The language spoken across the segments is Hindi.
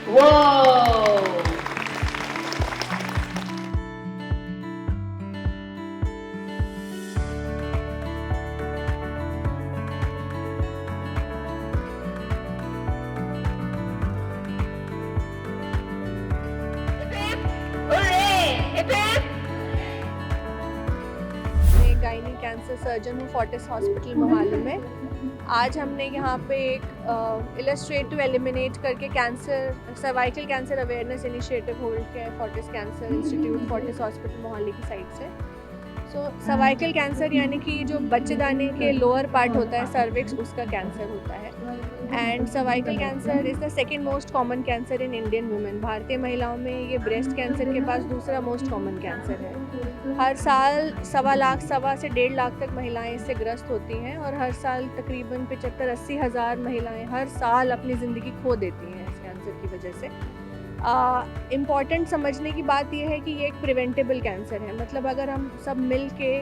Whoa! मैं गायनी कैंसर सर्जन हूँ फोर्टिस हॉस्पिटल मोहाली में। आज हमने यहाँ पे एक इलस्ट्रेट टू एलिमिनेट करके cancer cervical cancer awareness initiative hold किया है Fortis cancer institute Fortis hospital Mohali की साइड से। सर्वाइकल कैंसर यानी कि जो बच्चेदानी के लोअर पार्ट होता है सर्विक्स, उसका कैंसर होता है। And cervical cancer is the second most common cancer in Indian women. भारतीय महिलाओं में ये ब्रेस्ट कैंसर के पास दूसरा मोस्ट कॉमन कैंसर है। हर साल 1.25 से 1.5 लाख तक महिलाएं इससे ग्रस्त होती हैं और हर साल तकरीबन 75-80 हज़ार महिलाएं हर साल अपनी ज़िंदगी खो देती हैं इस कैंसर की वजह से। इम्पॉर्टेंट समझने की बात यह है कि ये एक प्रिवेंटेबल कैंसर है। मतलब अगर हम सब मिल के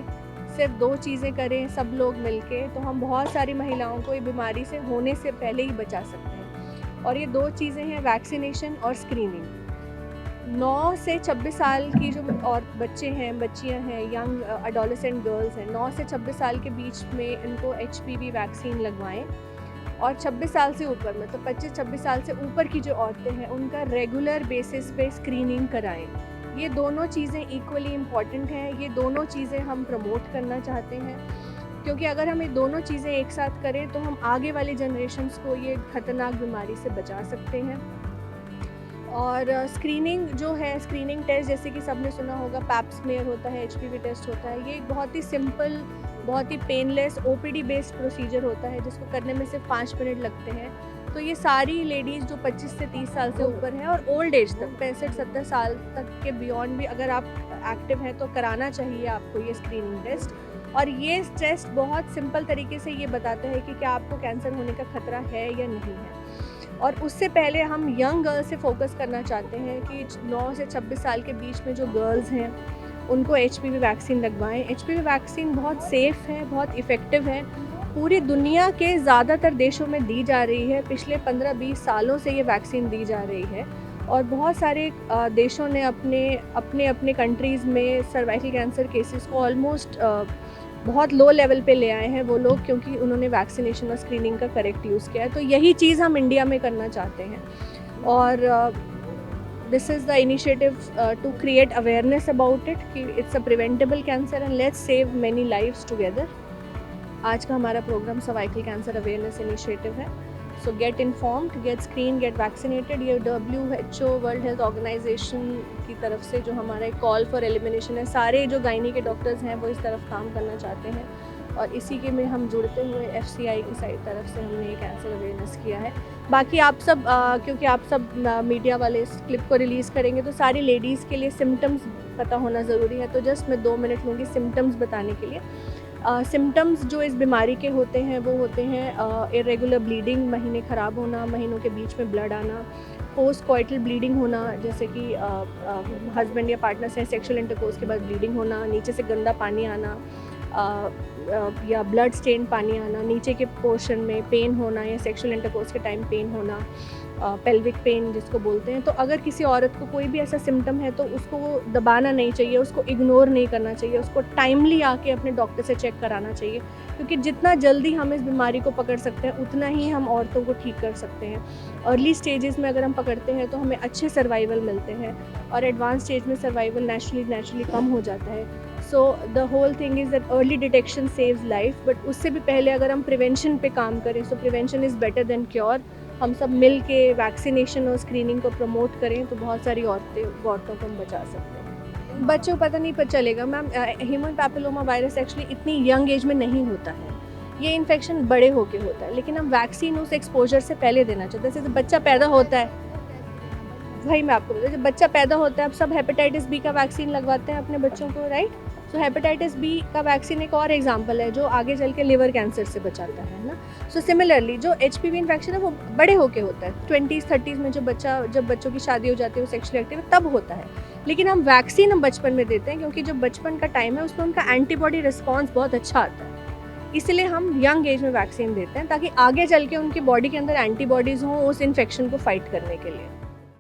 सिर्फ 2 चीज़ें करें, सब लोग मिल के, तो हम बहुत सारी महिलाओं को ये बीमारी से होने से पहले ही बचा सकते हैं। और ये 2 चीज़ें हैं, वैक्सीनेशन और स्क्रीनिंग। 9 से 26 साल की जो और बच्चे हैं, बच्चियां हैं, यंग एडोलेसेंट गर्ल्स हैं, 9 से 26 साल के बीच में इनको HPV वैक्सीन लगवाएं। और 26 साल से ऊपर, मतलब 25-26 साल से ऊपर की जो औरतें हैं उनका रेगुलर बेसिस पे स्क्रीनिंग कराएं। ये दोनों चीज़ें इक्वली इम्पॉर्टेंट हैं। ये दोनों चीज़ें हम प्रमोट करना चाहते हैं, क्योंकि अगर हम ये दोनों चीज़ें एक साथ करें तो हम आगे वाली जनरेशन्स को ये खतरनाक बीमारी से बचा सकते हैं। और स्क्रीनिंग जो है, स्क्रीनिंग टेस्ट जैसे कि सबने सुना होगा, पैप स्मेयर होता है, HPV टेस्ट होता है। ये एक बहुत ही सिंपल, बहुत ही पेनलेस OPD बेस्ड प्रोसीजर होता है जिसको करने में सिर्फ 5 मिनट लगते हैं। तो ये सारी लेडीज़ जो 25 से 30 साल से ऊपर हैं और ओल्ड एज तक 65-70 साल तक के बियॉन्ड भी अगर आप एक्टिव हैं तो कराना चाहिए आपको ये स्क्रीनिंग टेस्ट। और ये टेस्ट बहुत सिंपल तरीके से ये बताता है कि क्या आपको कैंसर होने का खतरा है या नहीं है। और उससे पहले हम यंग गर्ल्स से फोकस करना चाहते हैं कि 9 से 26 साल के बीच में जो गर्ल्स हैं उनको HPV वैक्सीन लगवाएं। HPV वैक्सीन बहुत सेफ़ है, बहुत इफ़ेक्टिव है, पूरी दुनिया के ज़्यादातर देशों में दी जा रही है। पिछले 15-20 सालों से ये वैक्सीन दी जा रही है और बहुत सारे देशों ने अपने कंट्रीज़ में सर्वाइकल कैंसर केसेस को ऑलमोस्ट बहुत लो लेवल पे ले आए हैं वो लोग, क्योंकि उन्होंने वैक्सीनेशन और स्क्रीनिंग का करेक्ट यूज़ किया है। तो यही चीज़ हम इंडिया में करना चाहते हैं। और this is the initiative to create awareness about it कि it's a preventable cancer and let's save many lives together. आज का हमारा programme cervical cancer awareness initiative है। So get informed, get screen, get vaccinated. ये WHO वर्ल्ड हेल्थ ऑर्गेनाइजेशन की तरफ से जो हमारा एक कॉल फॉर एलिमिनेशन है, सारे जो गायनी के डॉक्टर्स हैं वो इस तरफ काम करना चाहते हैं और इसी के में हम जुड़ते हुए FCI की साइड तरफ से हमने ये कैंसर अवेयरनेस किया है। बाकी आप सब क्योंकि आप सब मीडिया वाले इस क्लिप को रिलीज़ करेंगे तो सारी लेडीज़ के लिए सिम्टम्स पता होना ज़रूरी है। तो जस्ट मैं 2 मिनट लूँगी सिम्टम्स बताने के लिए। सिम्टम्स जो इस बीमारी के होते हैं वो होते हैं इरेगुलर ब्लीडिंग, महीने ख़राब होना, महीनों के बीच में ब्लड आना, पोस्ट कॉइटल ब्लीडिंग होना, जैसे कि हस्बैंड या पार्टनर से सेक्सुअल इंटरकोर्स के बाद ब्लीडिंग होना, नीचे से गंदा पानी आना, या ब्लड स्टेन पानी आना, नीचे के पोर्शन में पेन होना या सेक्सुअल इंटरकोर्स के टाइम पेन होना, पेल्विक पेन जिसको बोलते हैं। तो अगर किसी औरत को कोई भी ऐसा सिम्टम है तो उसको वो दबाना नहीं चाहिए, उसको इग्नोर नहीं करना चाहिए, उसको टाइमली आके अपने डॉक्टर से चेक कराना चाहिए, क्योंकि जितना जल्दी हम इस बीमारी को पकड़ सकते हैं उतना ही हम औरतों को ठीक कर सकते हैं। अर्ली स्टेजेस में अगर हम पकड़ते हैं तो हमें अच्छे सर्वाइवल मिलते हैं और एडवांस स्टेज में सर्वाइवल नेचुरली कम हो जाता है। So the whole thing is that early detection saves life. But उससे भी पहले अगर हम प्रिवेंशन पे काम करें, so prevention is better than cure. हम सब मिल के वैक्सीनेशन और स्क्रीनिंग को प्रमोट करें तो बहुत सारी औरतों को हम बचा सकते हैं। बच्चों को पता नहीं चलेगा ma'am, human papilloma virus actually इतनी यंग एज में नहीं होता है, ये इन्फेक्शन बड़े होके होता है, लेकिन हम वैक्सीन उस एक्सपोजर से पहले देना चाहते हैं। जैसे बच्चा पैदा होता है, भाई मैं आपको बताऊँ, जब बच्चा पैदा होता है अब सब हेपेटाइटिस B का वैक्सीन लगवाते हैं अपने बच्चों को, राइट। सो हेपेटाइटिस B का वैक्सीन एक और एग्जांपल है जो आगे चल के लिवर कैंसर से बचाता है ना। सो सिमिलरली जो HPV इन्फेक्शन है वो बड़े होके होता है, 20s-30s में जब बच्चों की शादी हो जाती है, वो सेक्सुअली एक्टिव तब होता है। लेकिन हम वैक्सीन हम बचपन में देते हैं, क्योंकि जो बचपन का टाइम है उसमें उनका एंटीबॉडी रिस्पॉन्स बहुत अच्छा आता है, इसलिए हम यंग एज में वैक्सीन देते हैं ताकि आगे चल के उनकी बॉडी के अंदर एंटीबॉडीज़ हों उस इन्फेक्शन को फाइट करने के लिए।